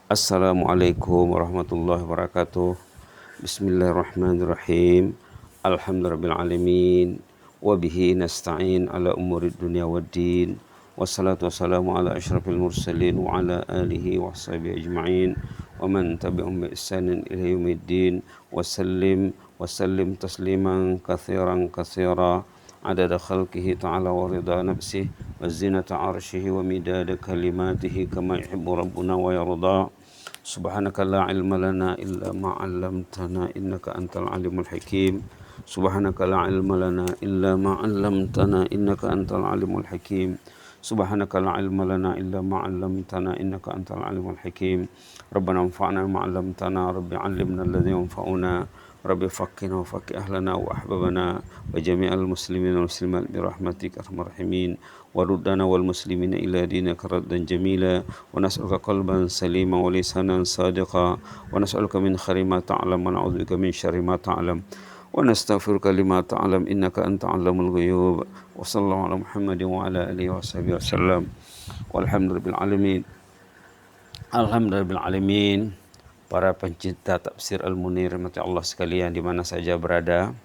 Assalamualaikum warahmatullahi wabarakatuh. Bismillahirrahmanirrahim. Alhamdulillahirrahmanirrahim. Wabihi nasta'in ala umuri dunia waddin. Wassalatu wassalamu ala ashrafil mursalin wa ala alihi wa sahbihi ajma'in. Wa man tabi'um bi ihsanin ila yaumiddin. Wasallim tasliman kathiran kathira. Adada khalqihi ta'ala wa rida nafsih. Wa zinata arshihi wa midada kalimatihi kama yuhibbu rabbuna wa yarda. Subhanaka la ilma lana illa ma 'allamtana innaka antal alimul hakim. Subhanaka la ilma lana illa ma 'allamtana innaka antal alimul hakim. Subhanaka la ilma lana illa ma 'allamtana innaka antal alimul hakim. Rabbana anfa'na ma 'allamtana, rabbi 'allimna alladhi yanfa'una. Rabbi faqqihna wa faqqih ahlana wa ahbabana wa jami'al muslimin wal muslimat bi rahmatika arhamar rahimin. Waruddana wal muslimina ila dinaka raddan jamila wa nas'aluka qalban salima wa lisanan sadiqa wa nas'aluka min khairi ma ta'lam wa na'udzubika min syarri ma ta'lam wa nastaghfiruka lima ta'lam innaka anta 'allamul ghuyub. Wa sallallahu ala Muhammadin wa ala alihi wa sahbihi wasallam. Walhamdulillahil alamin. Alhamdulillahil alamin. Para pencinta tafsir Al-Munir rahmati Allah sekalian di mana saja berada,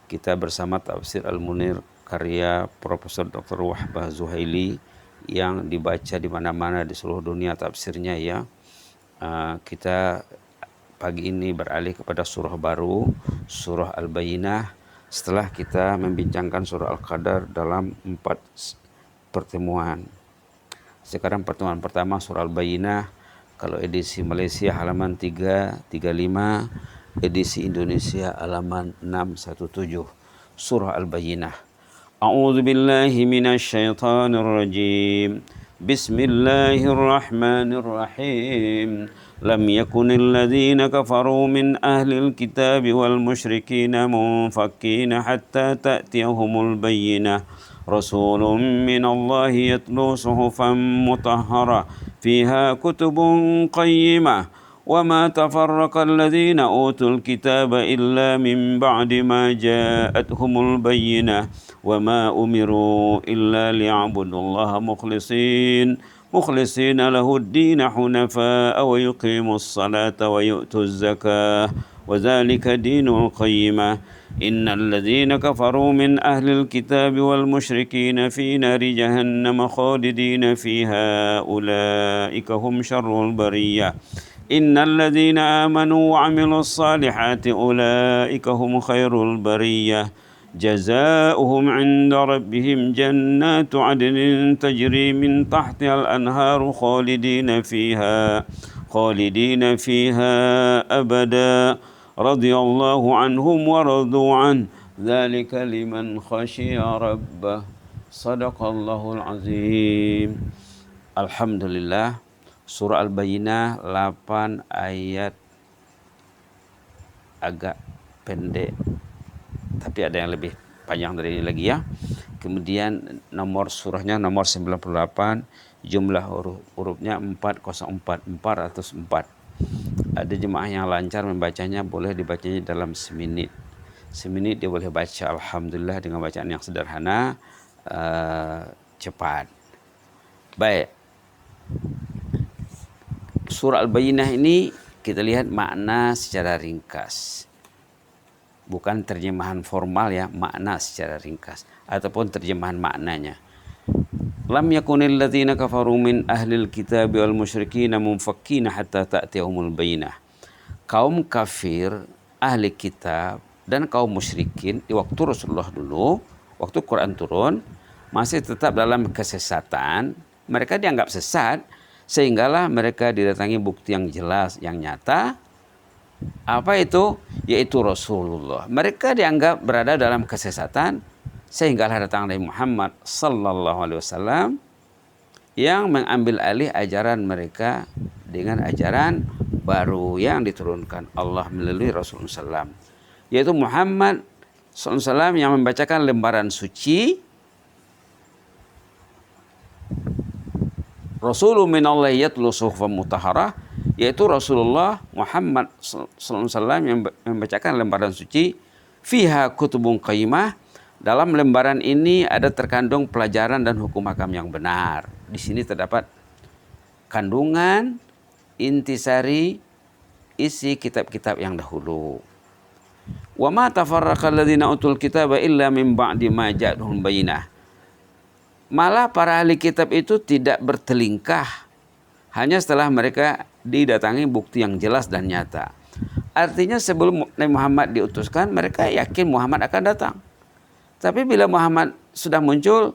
kita bersama tafsir Al-Munir karya Profesor Dr. Wahbah Zuhaili yang dibaca di mana-mana di seluruh dunia tafsirnya ya. Kita pagi ini beralih kepada surah baru, surah Al-Bayyinah, setelah kita membincangkan surah Al-Qadar dalam 4 pertemuan. Sekarang pertemuan pertama surah Al-Bayyinah. Kalau edisi Malaysia halaman 335, edisi Indonesia halaman 617. Surah Al-Bayyinah. A'udzu billahi minasy syaithanir rajim. Bismillahirrahmanirrahim. Lam yakunil ladzina kafaru min ahlil kitabi wal musyrikina munfakkina hatta ta'tiyahumul bayyinah. Rasulun minallahi yatlu suhufan mutahharah fiha kutubun qayyimah wa ma tafarraqa alladhina utul kitaba illa min ba'di ma ja'atuhumul bayyinah wa ma umiru illa liya'budullaha mukhlisina lahu ad-din hunafa'a wa yuqimus salata wa yu'tuz zakah wa dhalika dinul qayyimah. Innal ladzina kafaru min ahlil kitabi wal musyrikin fi nari jahannam khalidina fiha ulaika hum syarrul bariyah. Innal ladzina amanu wa 'amilus salihati ulaika hum khairul bariyah. Jazaohum 'inda rabbihim jannatu 'adnin tajri min tahtihal anharu khalidina fiha abada. Radhiyallahu anhum wa radu an. Dzalika liman khasyiya rabbah. Shadaqallahul azim. Alhamdulillah. Surah Al-Bayyinah 8 ayat, agak pendek tapi ada yang lebih panjang dari ini lagi ya. Kemudian nomor surahnya nomor 98, jumlah hurufnya 404. Ada jemaah yang lancar membacanya, boleh dibacanya dalam semenit. Semenit dia boleh baca alhamdulillah dengan bacaan yang sederhana, cepat. Baik. Surah Al-Bayyinah ini kita lihat makna secara ringkas. Bukan terjemahan formal ya, makna secara ringkas ataupun terjemahan maknanya. Lam yakunil ladzina kafaru min ahlil kitabi wal musyrikin munfakkina hatta ta'tiyahumul bayyinah. Kaum kafir, ahli kitab dan kaum musyrikin di waktu Rasulullah dulu, waktu Quran turun, masih tetap dalam kesesatan. Mereka dianggap sesat, sehinggalah mereka didatangi bukti yang jelas, yang nyata. Apa itu? Yaitu Rasulullah. Mereka dianggap berada dalam kesesatan, sehinggalah datang Nabi Muhammad sallallahu alaihi wasallam yang mengambil alih ajaran mereka dengan ajaran baru yang diturunkan Allah melalui Rasulullah SAW, yaitu Muhammad SAW yang membacakan lembaran suci. Rasulun minallahi yatlu suhufan mutahharah, yaitu Rasulullah Muhammad SAW yang membacakan lembaran suci. Fiha kutubun qayyimah, dalam lembaran ini ada terkandung pelajaran dan hukum hakam yang benar. Di sini terdapat kandungan intisari isi kitab-kitab yang dahulu. Wa ma tafarraqal ladzina utul kitaba illa min ba'di ma ja'atuhum bayyinah. Malah para ahli kitab itu tidak bertelingkah hanya setelah mereka didatangi bukti yang jelas dan nyata. Artinya sebelum Nabi Muhammad diutuskan, mereka yakin Muhammad akan datang. Tapi bila Muhammad sudah muncul,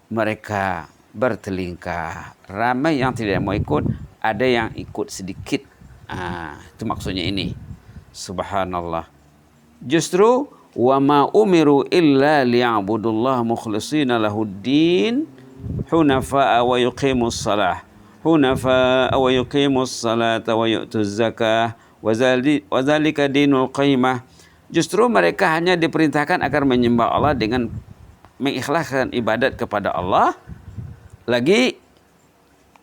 mereka bertelingkah. Ramai yang tidak mau ikut, ada yang ikut sedikit. Itu maksudnya ini. Subhanallah. Justru wa ma umiru illa liya'budullaha mukhlishina lahuddin hunafa'a wa yuqimus salah hunafa'a wa yuqimus salata wa yu'tuz zakah wa dzalika dinul qayyimah. Justru mereka hanya diperintahkan agar menyembah Allah dengan mengikhlaskan ibadat kepada Allah, lagi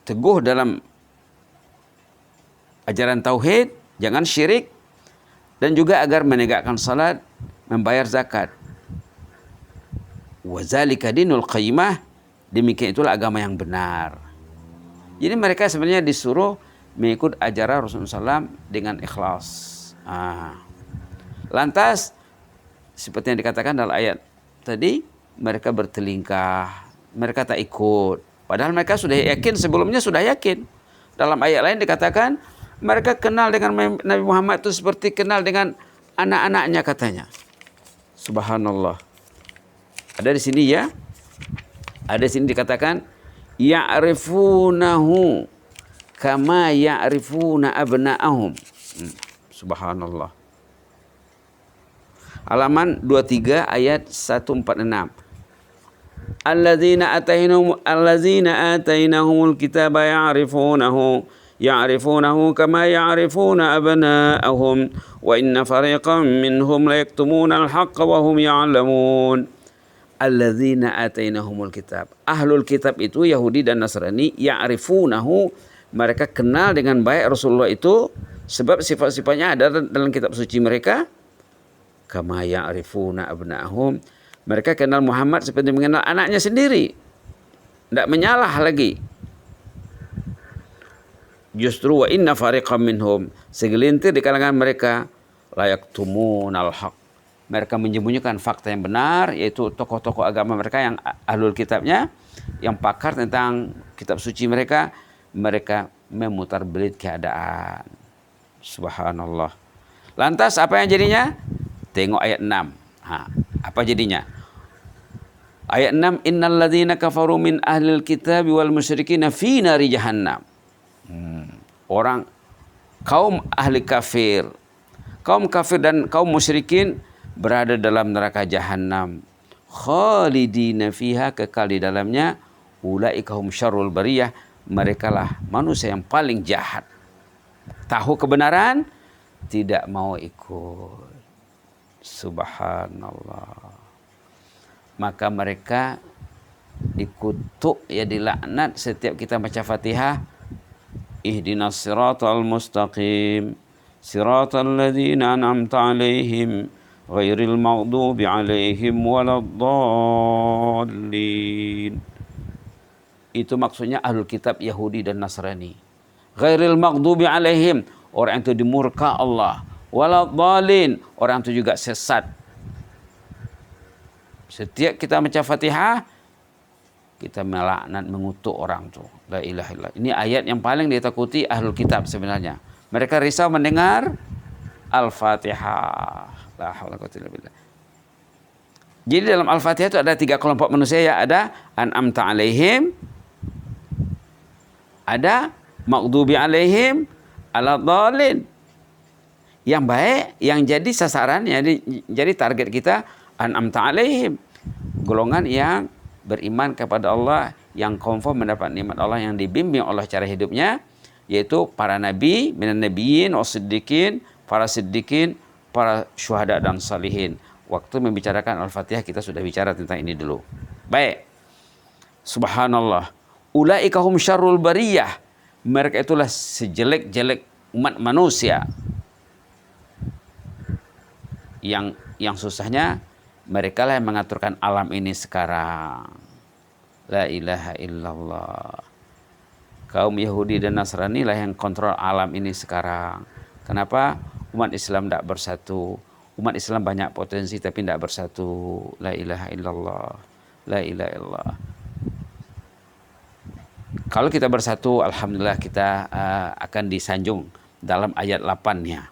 teguh dalam ajaran tauhid, jangan syirik, dan juga agar menegakkan salat, membayar zakat. Wa dzalika dinul qayyimah, demikian itulah agama yang benar. Jadi mereka sebenarnya disuruh mengikut ajaran Rasulullah SAW dengan ikhlas. Lantas seperti yang dikatakan dalam ayat tadi, mereka bertelingkah, mereka tak ikut. Padahal mereka sudah yakin, sebelumnya sudah yakin. Dalam ayat lain dikatakan mereka kenal dengan Nabi Muhammad itu seperti kenal dengan anak-anaknya katanya. Subhanallah. Ada di sini ya. Ada di sini dikatakan ya'rifunahu kama ya'rifuna abna'ahum. Subhanallah. Halaman 23 ayat 146. Alladzina atainahumul kitaba ya'rifunahu kama ya'rifuna abna'ahum wa inna fariqan minhum la yaktumuna al-haqqa wa hum ya'lamun. Alladzina atainahumul kitab. Ahlul kitab itu Yahudi dan Nasrani, ya'rifunahu, mereka kenal dengan baik Rasulullah itu sebab sifat-sifatnya ada dalam kitab suci mereka. Kama ya'rifuna abna'ahum, mereka kenal Muhammad seperti mengenal anaknya sendiri. Tidak menyalah lagi. Justru wa inna fariqam minhum, segelintir di kalangan mereka la yaktumunal haq, mereka menyembunyikan fakta yang benar, yaitu tokoh-tokoh agama mereka yang ahlul kitabnya, yang pakar tentang kitab suci mereka, mereka memutarbelit keadaan. Subhanallah. Lantas apa yang jadinya? Tengok ayat 6. Apa jadinya? Ayat 6, innal ladzina kafaru min ahlil kitabi wal musyrikin fi nari jahannam. Orang kaum ahli kafir, kaum kafir dan kaum musyrikin berada dalam neraka jahanam, khalidina fiha, kekal di dalamnya. Ulaika hum syarrul bariyah, merekalah manusia yang paling jahat. Tahu kebenaran, tidak mau ikut. Subhanallah. Maka mereka dikutuk, ya dilaknat setiap kita baca Fatihah. Ihdinas siratal mustaqim, siratal ladzina an'amta 'alaihim ghairil maghdubi 'alaihim waladdallin. Itu maksudnya ahlul kitab Yahudi dan Nasrani. Ghairil maghdubi 'alaihim, orang itu dimurka Allah. Waladdallin, orang itu juga sesat. Setiap kita baca Fatihah, kita melaknat, mengutuk orang tu. La ilaha illallah. Ini ayat yang paling ditakuti ahlul kitab sebenarnya. Mereka risau mendengar Al-Fatihah. La haula wala quwwata illa billah. Jadi dalam Al-Fatihah itu ada 3 kelompok manusia, ya. Ada an'amta alaihim, ada maghdubi alaihim, aladhdallin. Yang baik, yang jadi sasaran, jadi target kita an'amta alaihim, golongan yang beriman kepada Allah, yang confirm mendapat nikmat Allah, yang dibimbing Allah cara hidupnya, yaitu para nabi, minan nabiyyin wasiddiqin, para siddiqin, para syuhada dan salihin. Waktu membicarakan Al-Fatihah kita sudah bicara tentang ini dulu. Baik. Subhanallah. Ulaika hum syarrul bariyah. Mereka itulah sejelek-jelek umat manusia. Yang susahnya, mereka lah yang mengaturkan alam ini sekarang. La ilaha illallah. Kaum Yahudi dan Nasrani lah yang kontrol alam ini sekarang. Kenapa? Umat Islam tidak bersatu. Umat Islam banyak potensi tapi tidak bersatu. La ilaha illallah. La ilaha illallah. Kalau kita bersatu, alhamdulillah kita akan disanjung dalam ayat 8-nya.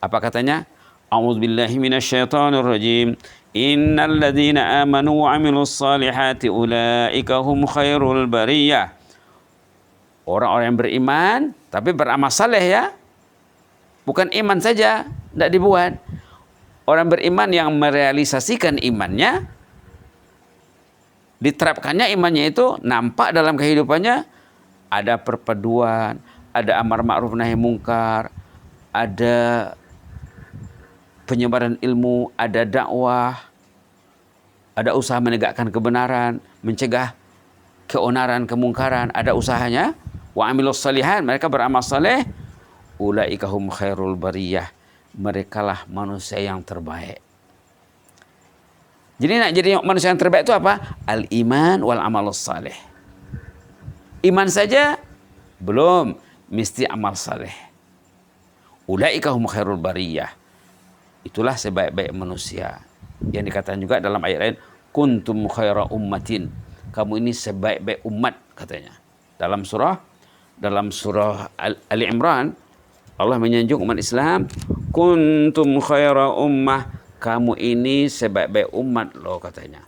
Apa katanya? A'udzubillahi minasyaitonirrajim. Innal ladzina amanu wa 'amilus salihati ulaika hum khairul bariyah. Orang-orang yang beriman tapi beramal saleh ya. Bukan iman saja, tidak dibuat. Orang beriman yang merealisasikan imannya, diterapkannya imannya itu nampak dalam kehidupannya, ada perpaduan, ada amar ma'ruf nahi mungkar, ada penyebaran ilmu, ada dakwah, ada usaha menegakkan kebenaran, mencegah keonaran, kemungkaran, ada usahanya. Wa amilus salihan, mereka beramal saleh, ulaika hum khairul bariyah, merekalah manusia yang terbaik. Jadi nak jadi manusia yang terbaik itu apa? Al-iman wal amalus saleh. Iman saja belum, mesti amal saleh. Ulaika hum khairul bariyah. Itulah sebaik-baik manusia. Yang dikatakan juga dalam ayat lain, kuntum khaira ummatin. Kamu ini sebaik-baik umat katanya. Dalam surah Ali Imran, Allah menyanjung umat Islam, kuntum khaira ummah, kamu ini sebaik-baik umat loh katanya.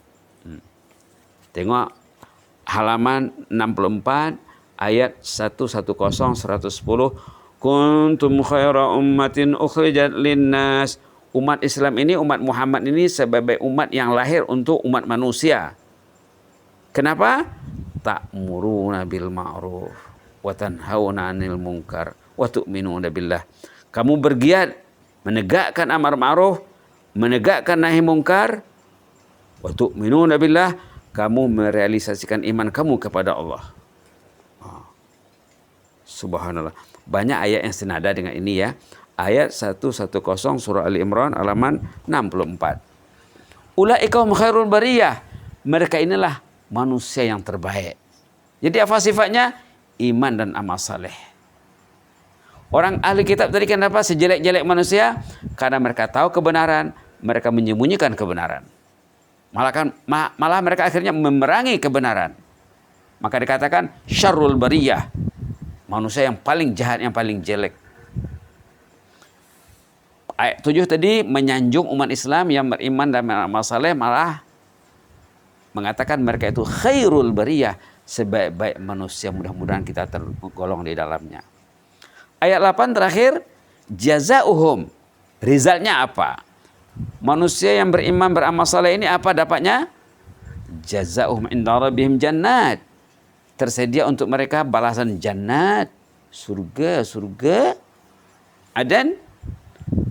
Tengok halaman 64 ayat 110 110, kuntum khaira ummatin ukhrijat linnas. Umat Islam ini, umat Muhammad ini sebaik-baik umat yang lahir untuk umat manusia. Kenapa? Ta'muruna bil ma'ruf wa tanhauna 'anil munkar wa tu'minuna billah. Kamu bergiat menegakkan amar ma'ruf, menegakkan nahi mungkar, wa tu'minuna billah, kamu merealisasikan iman kamu kepada Allah. Subhanallah. Banyak ayat yang senada dengan ini ya. Ayat 110 surah Ali Imran halaman 64. Ulaika hum khairul bariyah. Mereka inilah manusia yang terbaik. Jadi apa sifatnya? Iman dan amal saleh. Orang ahli kitab tadi kenapa sejelek-jelek manusia? Karena mereka tahu kebenaran, mereka menyembunyikan kebenaran. Malah mereka akhirnya memerangi kebenaran. Maka dikatakan syarrul bariyah. Manusia yang paling jahat, yang paling jelek. Ayat 7 tadi menyanjung umat Islam yang beriman dan beramal saleh, malah mengatakan mereka itu khairul bariyah, sebaik-baik manusia. Mudah-mudahan kita tergolong di dalamnya. Ayat 8 terakhir, jazauhum, resultnya apa? Manusia yang beriman beramal saleh ini apa dapatnya? Jazauhum inda rabbihim jannat. Tersedia untuk mereka balasan jannat, surga. Adan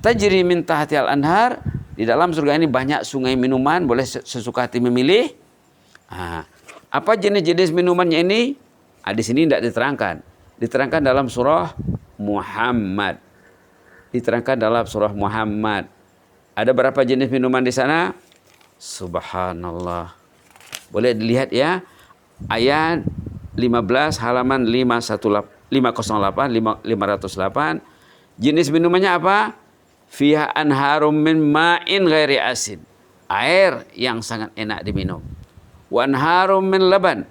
tajri min tahtial anhar. Di dalam surga ini banyak sungai minuman, boleh sesuka hati memilih. Apa jenis-jenis minumannya ini? Di sini tidak diterangkan. Diterangkan dalam surah Muhammad. Ada berapa jenis minuman di sana? Subhanallah. Boleh dilihat ya. Ayat 15 halaman 508. Jenis minumannya apa? Fiha anharum min ma'in ghairi asin. Air yang sangat enak diminum. Wa anharum min laban.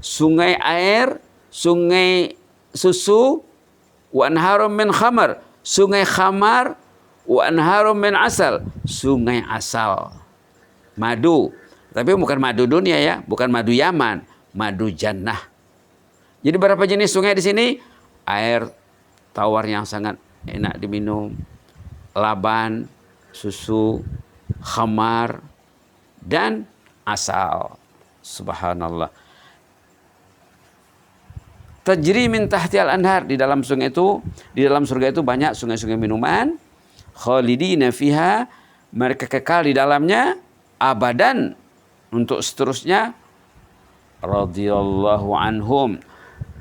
Sungai air, sungai susu. Wa anharum min khamar. Sungai khamar. Wa anharum min asal. Sungai asal. Madu. Tapi bukan madu dunia ya, bukan madu Yaman, madu jannah. Jadi berapa jenis sungai di sini? Air tawar yang sangat enak diminum, laban, susu, khamar, dan asal. Subhanallah. Tajri min tahtial anhar. Di dalam sungai itu, di dalam surga itu banyak sungai-sungai minuman. Khalidina fiha, mereka kekal di dalamnya abadan, untuk seterusnya. Radhiyallahu anhum.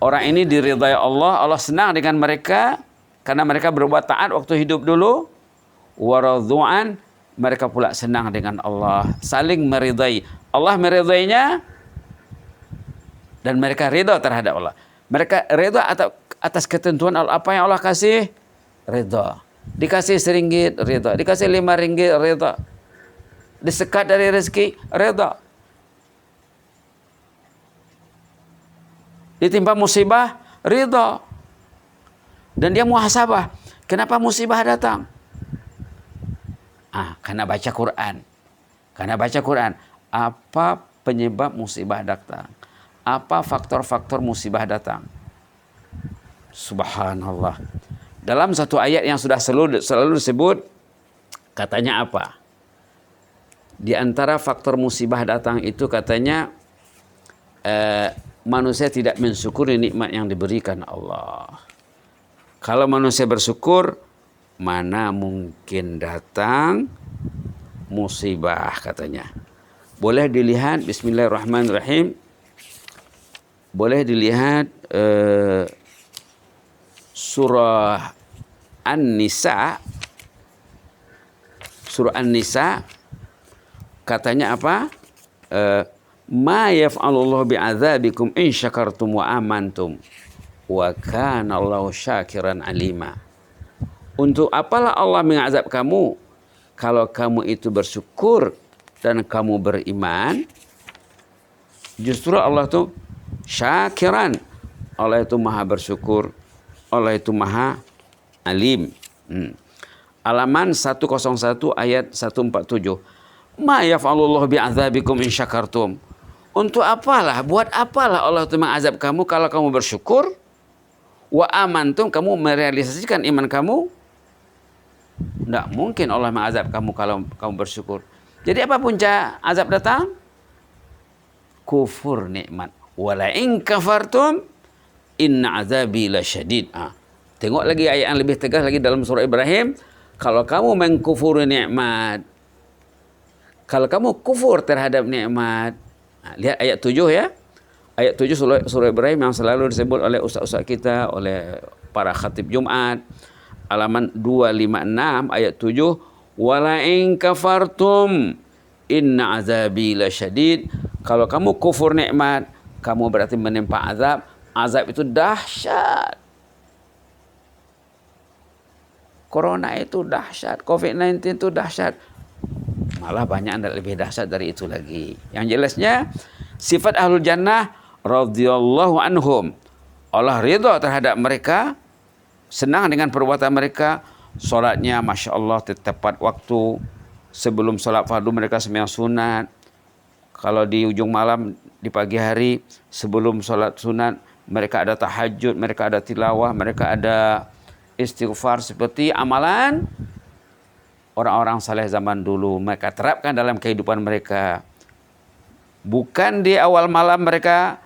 Orang ini diridai Allah, Allah senang dengan mereka karena mereka berbuat taat waktu hidup dulu. Waradhu'an, mereka pula senang dengan Allah, saling meridai. Allah meridainya dan mereka ridha terhadap Allah. Mereka reda atas ketentuan Allah. Apa yang Allah kasih, reda. Dikasih RM1, reda. Dikasih RM5, reda. Disekat dari rezeki, reda. Ditimpa musibah, reda. Dan dia muhasabah. Kenapa musibah datang? Karena baca Quran. Karena baca Quran. Apa penyebab musibah datang? Apa faktor-faktor musibah datang? Subhanallah. Dalam satu ayat yang sudah selalu disebut, katanya apa? Di antara faktor musibah datang itu katanya manusia tidak mensyukuri nikmat yang diberikan Allah. Kalau manusia bersyukur, mana mungkin datang musibah katanya. Boleh dilihat, bismillahirrahmanirrahim. Boleh dilihat surah An-Nisa. Surah An-Nisa katanya apa? Ma yaf'alullahu bi'adzabikum in syakartum wa amantum wa kana Allahu syakiran alima. Untuk apalah Allah mengazab kamu kalau kamu itu bersyukur dan kamu beriman? Justru Allah itu syakiran. Allah itu maha bersyukur. Allah itu maha alim. Halaman 101 ayat 147. Ma yaf'alullahu bi'adzabikum in syakartum. Untuk apalah, buat apalah Allah itu mengazab kamu kalau kamu bersyukur? Wa amantum, kamu merealisasikan iman kamu? Tidak mungkin Allah mengazab kamu kalau kamu bersyukur. Jadi apa punca azab datang? Kufur nikmat. Wala in kafartum inna azabi lasyadid. Tengok lagi ayat yang lebih tegas lagi dalam surah Ibrahim. Kalau kamu mengkufuri nikmat, kalau kamu kufur terhadap nikmat, lihat ayat 7 ya. Ayat 7 surah Ibrahim yang selalu disebut oleh ustaz-ustaz kita, oleh para khatib Jumat. Halaman 256 ayat 7. Wala in kafartum inna azabi lasyadid. Kalau kamu kufur nikmat, kamu berarti menimpa azab. Azab itu dahsyat. Corona itu dahsyat. COVID-19 itu dahsyat. Malah banyak yang lebih dahsyat dari itu lagi. Yang jelasnya, sifat ahlul jannah radhiyallahu anhum. Allah ridha terhadap mereka, senang dengan perbuatan mereka. Solatnya Masya Allah tepat waktu. Sebelum solat fardu mereka sembahyang sunat. Kalau di ujung malam, di pagi hari, sebelum solat sunat, mereka ada tahajud, mereka ada tilawah, mereka ada istighfar. Seperti amalan orang-orang saleh zaman dulu. Mereka terapkan dalam kehidupan mereka. Bukan di awal malam mereka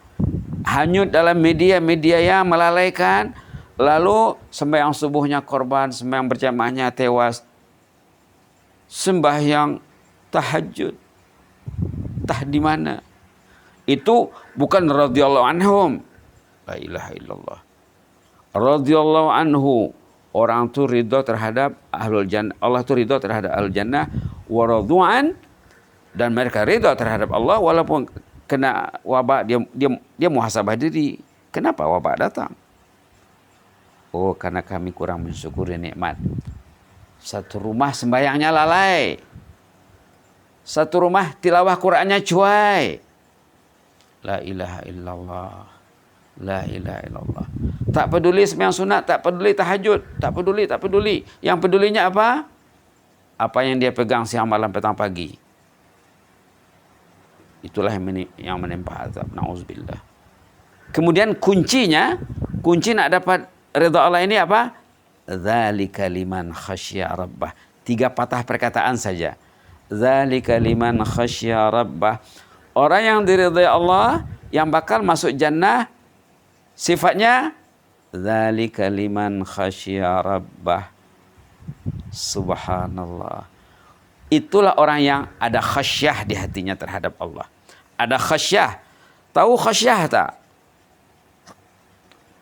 hanyut dalam media-media yang melalaikan. Lalu sembahyang subuhnya korban, sembahyang berjamaahnya tewas. Sembahyang tahajud. Entah di mana. Itu bukan radhiyallahu anhum. La ilaha illallah. Radhiyallahu anhu. Orang itu ridha terhadap ahlul jannah. Allah itu ridha terhadap ahlul jannah. Wa radu'an. Dan mereka ridha terhadap Allah walaupun kena wabak, dia muhasabah diri. Kenapa wabak datang? Oh, karena kami kurang mensyukuri nikmat. Satu rumah sembahyangnya lalai. Satu rumah tilawah Qur'annya cuai. La ilaha illallah. La ilaha illallah. Tak peduli sembahyang sunat, tak peduli tahajud, tak peduli. Yang pedulinya apa? Apa yang dia pegang siang malam petang pagi. Itulah yang menimpa azab. Na'udzubillah. Kemudian kunci nak dapat ridha Allah ini apa? Dzalika liman khasyya rabbah. 3 patah perkataan saja. Dzalika liman khasyya rabbah. Orang yang diridhai Allah, yang bakal masuk jannah, sifatnya dzalika liman khasyya rabbah. Subhanallah. Itulah orang yang ada khasyah di hatinya terhadap Allah. Ada khasyah. Tahu khasyah tak?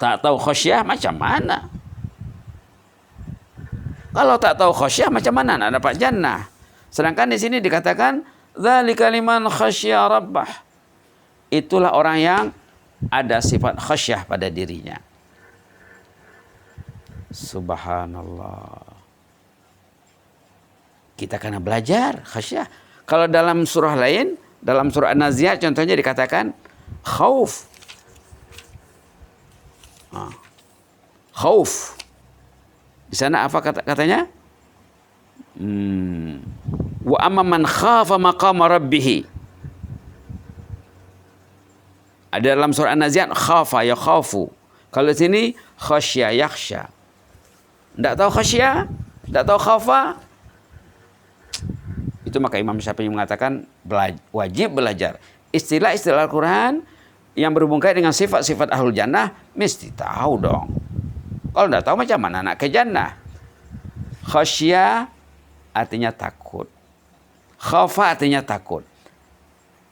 Tak tahu khasyah macam mana? Kalau tak tahu khasyah macam mana nak dapat jannah? Sedangkan di sini dikatakan dzalika liman khasyya rabbah. Itulah orang yang ada sifat khasyah pada dirinya. Subhanallah. Kita kena belajar khasyah. Kalau dalam surah lain, dalam surah An-Nazi'at contohnya dikatakan khauf. Khauf. Di sana apa katanya? Wa amma man khafa maqama rabbih. Ada dalam surah An-Nazi'at khafa ya khafu. Kalau di sini khasya yakhsha. Enggak tahu khasya, enggak tahu khafa. Itu maka Imam Syafi'i mengatakan wajib belajar istilah-istilah Al-Quran yang berhubungan dengan sifat-sifat ahlul jannah, mesti tahu dong. Kalau enggak tahu macam mana nak ke jannah? Khasya artinya takut. Khafa artinya takut.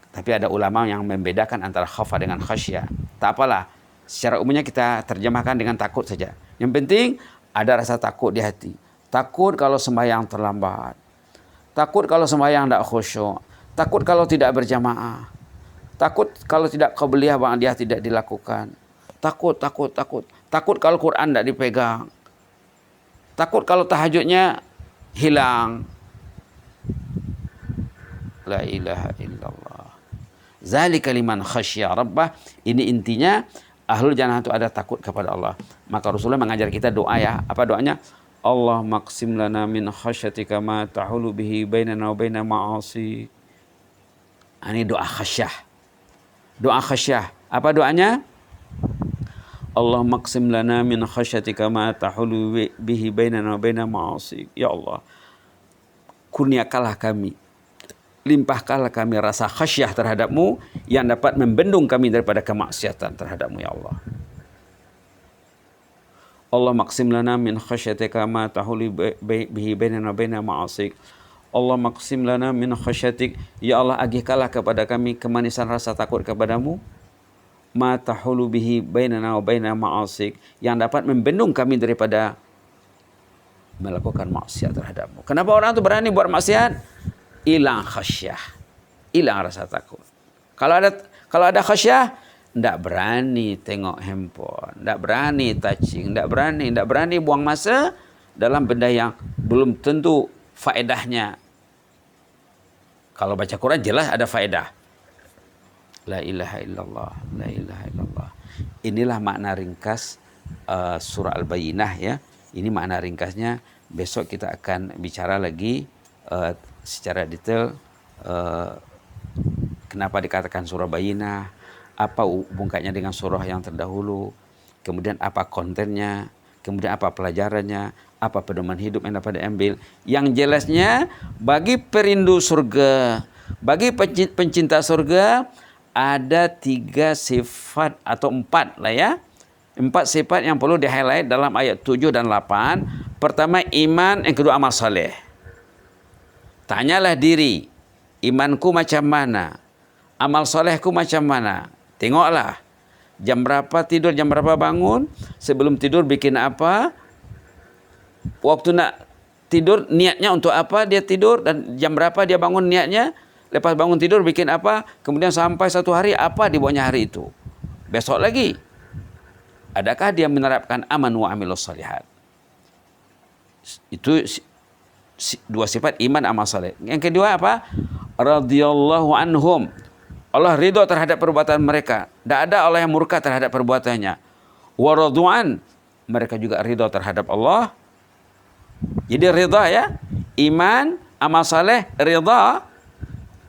Tapi ada ulama yang membedakan antara khafa dengan khasya. Tak apalah. Secara umumnya kita terjemahkan dengan takut saja. Yang penting ada rasa takut di hati. Takut kalau sembahyang terlambat. Takut kalau sembahyang tidak khusyuk. Takut kalau tidak berjamaah. Takut kalau tidak qabliyah ba'diyah tidak dilakukan. Takut. Takut kalau Quran tidak dipegang. Takut kalau tahajudnya hilang. La ilaha illallah. Zalika liman khasyya rabbah. Ini intinya ahlul jannah itu ada takut kepada Allah. Maka Rasulullah mengajar kita doa ya. Apa doanya? Allah maqsim lana min khasyatika ma tahulu bihi bainana wa baina ma'asi. Ini doa khasyah. Doa khasyah. Apa doanya? Allah maqsim lana min khasyatika ma tahulu bihi bainana wa baina ma'asi. Ya Allah, kurniakanlah kami, limpahkanlah kami rasa khasyah terhadapmu yang dapat membendung kami daripada kemaksiatan terhadapmu ya Allah. Allah maqsim lana min khasyatika ma tahuli bihi bainana baina ma'asik. Allah maqsim lana min khasyatik. Ya Allah, agihkanlah kepada kami kemanisan rasa takut kepadamu. Ma tahulu bihi bainana wa baina ma'asik. Yang dapat membendung kami daripada melakukan maksiat terhadapmu. Kenapa orang itu berani buat maksiat? Hilang khasyah. Hilang rasa takut. Kalau ada khasyah, tidak berani tengok handphone, tidak berani touching, tidak berani buang masa dalam benda yang belum tentu faedahnya. Kalau baca Quran jelas ada faedah. La ilaha illallah, la ilaha illallah. Inilah makna ringkas surah Al-Bayyinah ya. Ini makna ringkasnya. Besok kita akan bicara lagi secara detail kenapa dikatakan surah Bayyinah. Apa hubungannya dengan surah yang terdahulu, kemudian apa kontennya, kemudian apa pelajarannya, apa pedoman hidup yang dapat diambil. Yang jelasnya bagi perindu surga, bagi pencinta surga ada 3 sifat atau 4 lah ya. 4 sifat yang perlu di-highlight dalam ayat 7 dan 8. Pertama iman, yang kedua amal saleh. Tanyalah diri, imanku macam mana? Amal solehku macam mana? Tengoklah, jam berapa tidur, jam berapa bangun, sebelum tidur bikin apa, waktu nak tidur niatnya untuk apa dia tidur, dan jam berapa dia bangun niatnya, lepas bangun tidur bikin apa, kemudian sampai satu hari apa dibuatnya hari itu. Besok lagi, adakah dia menerapkan aman wa amilus salihat? Itu 2 sifat iman amal saleh. Yang kedua apa? Radhiyallahu anhum. Allah ridho terhadap perbuatan mereka. Tidak ada Allah yang murka terhadap perbuatannya. Wa radu'an. Mereka juga ridho terhadap Allah. Jadi ridha ya. Iman, amal saleh, ridha.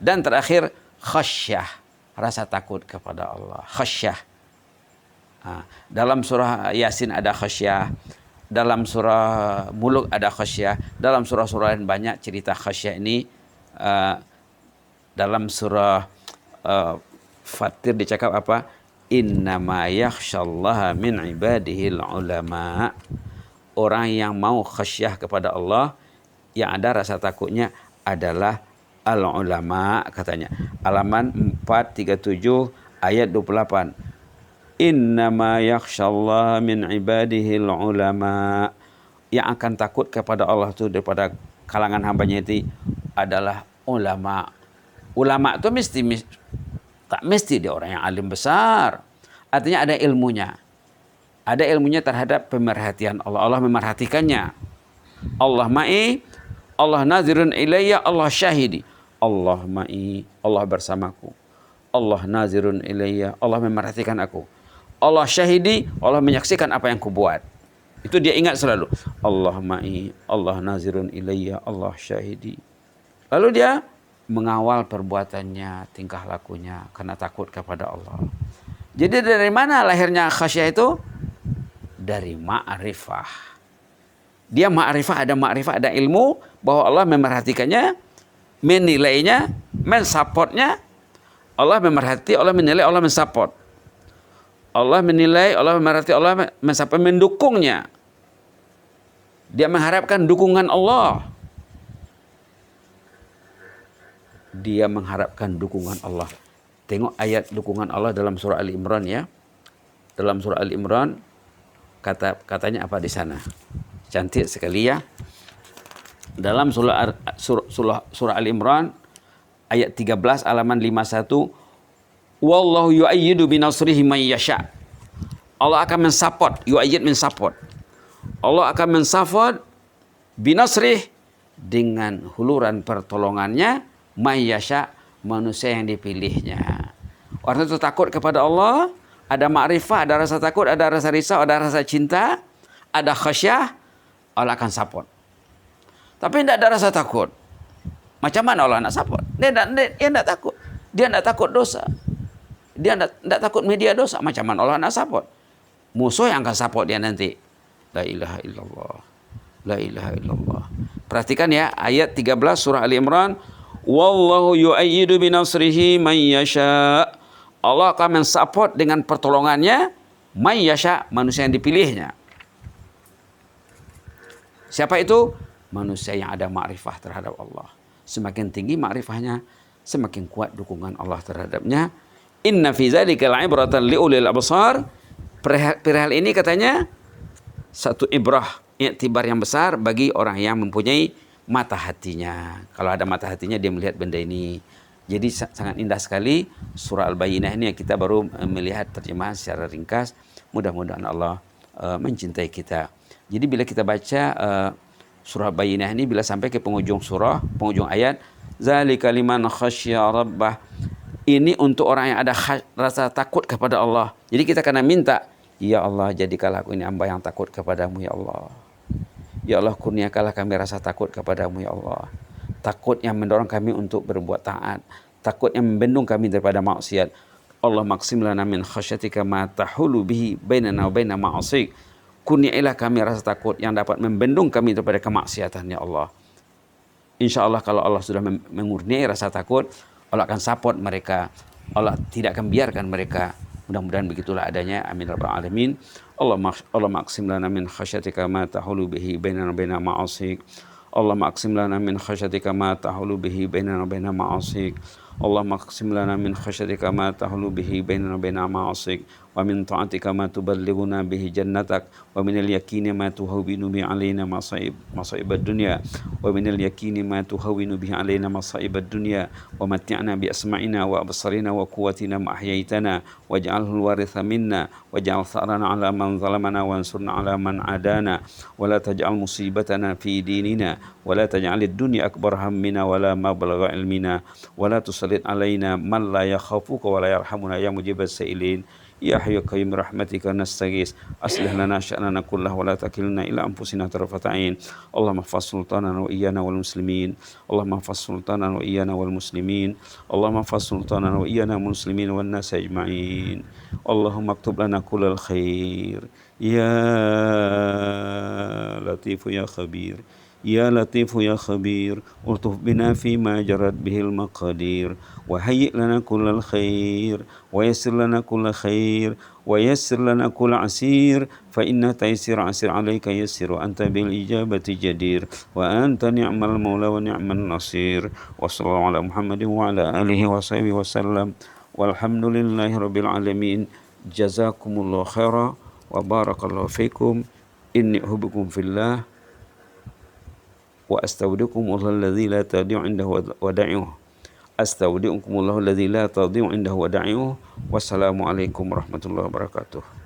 Dan terakhir khasyah. Rasa takut kepada Allah. Khasyah. Dalam surah Yasin ada khasyah. Dalam surah Muluk ada khasyah. Dalam surah-surah lain banyak cerita khasyah ini. Dalam surah Fatir dicakap apa? Innama yakhsyallaha min ibadihil ulama. Orang yang mau khasyah kepada Allah, yang ada rasa takutnya adalah al-ulama katanya. Halaman 437 ayat 28. Innama yakhsyallaha min ibadihil ulama. Yang akan takut kepada Allah itu daripada kalangan hambanya itu adalah ulama. Ulama itu tak mesti dia orang yang alim besar. artinya ada ilmunya. Ada ilmunya terhadap pemerhatian Allah. Allah memerhatikannya. Allah ma'i, Allah nazirun ilayya, Allah syahidi. Allah ma'i, Allah bersamaku. Allah nazirun ilayya, Allah memerhatikan aku. Allah syahidi, Allah menyaksikan apa yang kubuat. Itu dia ingat selalu. Allah ma'i, Allah nazirun ilayya, Allah syahidi. Lalu dia mengawal perbuatannya, tingkah lakunya karena takut kepada Allah. Jadi dari mana lahirnya khasyah itu? Dari ma'rifah. Dia ma'rifah, ada ilmu bahwa Allah memerhatikannya, menilainya, mensupportnya. Allah memerhati, Allah menilai, Allah mensupport. Allah menilai, Allah memerhati, Allah mensupport, mendukungnya. Dia mengharapkan dukungan Allah. Dia mengharapkan dukungan Allah. Tengok ayat dukungan Allah dalam surah Ali Imran ya. Dalam surah Ali Imran katanya apa di sana? Cantik sekali ya. Dalam surah Ali Imran ayat 13 halaman 51, wallahu yu'ayyidu binasrihi man yasha. Allah akan mensupport, yu'ayyid mensupport. Allah akan mensupport binasrih dengan huluran pertolongannya man yasha, manusia yang dipilihnya. Orang itu takut kepada Allah, ada ma'rifah, ada rasa takut, ada rasa risau, ada rasa cinta, ada khasyah, Allah akan support. Tapi tidak ada rasa takut. Macam mana Allah nak support? Dia tidak takut. Dia tidak takut dosa. Dia tidak takut media dosa. Macam mana Allah nak support? Musuh yang akan support dia nanti. La ilaha illallah. La ilaha illallah. Perhatikan ya ayat 13 surah Ali Imran. Wallahu yu'ayyidu binasrihi man yasha. Allah akan mensupport dengan pertolongannya man yasha, manusia yang dipilihnya. Siapa itu? Manusia yang ada ma'rifah terhadap Allah. Semakin tinggi ma'rifahnya, semakin kuat dukungan Allah terhadapnya. Inna fi dzalika la'ibratan liulil absar. Perihal ini katanya satu ibrah, iktibar yang besar bagi orang yang mempunyai mata hatinya. Kalau ada mata hatinya dia melihat benda ini. Jadi sangat indah sekali surah Al-Bayyinah ini, kita baru melihat terjemahan secara ringkas. Mudah-mudahan Allah mencintai kita. Jadi bila kita baca surah Al-Bayyinah ini, bila sampai ke penghujung surah, penghujung ayat, zalika liman khasyya rabbah. Ini untuk orang yang ada rasa takut kepada Allah. Jadi kita kena minta, ya Allah jadikanlah aku ini hamba yang takut kepadamu ya Allah. Ya Allah kurniakanlah kami rasa takut kepadamu ya Allah. Takut yang mendorong kami untuk berbuat taat. Takut yang membendung kami daripada maksiat. Allah maksim lana min khasyatika ma tahulu bihi bainana wa baina ma'asik. Kurniailah kami rasa takut yang dapat membendung kami daripada kemaksiatan ya Allah. InsyaAllah kalau Allah sudah mengurniai rasa takut, Allah akan support mereka. Allah tidak akan biarkan mereka. Mudah-mudahan begitulah adanya. Amin rabbal alamin. Allah maksim lana min khasyatika ma tahulu bihi bainana wa baina ma'asik. Allah maksim lana min khasyatika ma tahulu bihi bainana wa baina ma'asik. Allah maksim lana min khasyatika ma tahulu bihi bainana wa baina ma'asik. Wa min ta'atika ma tuballighuna bihi jannatak. Wa min al-yaqini ma tuhawwinu bihi alaina masa'ib ad-dunya. Wa min al-yaqini ma tuhawwinu bihi alaina masa'ib ad-dunya. Wa matti'na bi asma'ina wa absarina wa quwwatina ma ahyaytana waj'alhu al-waritha minna waj'al tha'rana 'ala man zalamana wansurna 'ala man 'adana wa la taj'al musibatana fi dinina wa la taj'al ad-dunya akbar hammina wa la mablagha ilmina wa la tusallit 'alaina man la yakhafuka wa la yarhamuna ya mujibas sa'ilin. Ya Hayyu Qayyum rahmatika nastaghis aslih lana sya'nana kullahu wa la takilna ila anfusina tarfata ain. Allahumma ihfaz sultanana wa iyyana wal muslimin. Allahumma ihfaz sultanana wa iyyana wal muslimin. Allahumma ihfaz sultanana wa iyyana wal muslimin wan nas ajma'in. Allahumma aktub lana kullal khair. Ya Latif ya Khabir. Ya Latif ya Khabir, ultuf bina fima jarat bihil maqadir, wa hayyi lana kullal khair, wa yassir lana kullal khair, wa yassir lana kullal asir, fa inna taysir asir alayka yassir, wa anta bil ijabati jadir, wa anta ni'mal maula wa ni'mal nasir. Wa sallallahu ala Muhammadin wa ala alihi wa sahbihi wa sallam. Walhamdulillahi rabbil alamin. Jazakumullahu khaira wa barakallahu fikum. Inni uhibbukum fillah. Wa astaudikum alladzi la tadi'u indahu wada'ihu. Astaudi'ukumullahu alladzi la tadhi'u indahu wada'i'uh. Wassalamualaikum warahmatullahi wabarakatuh.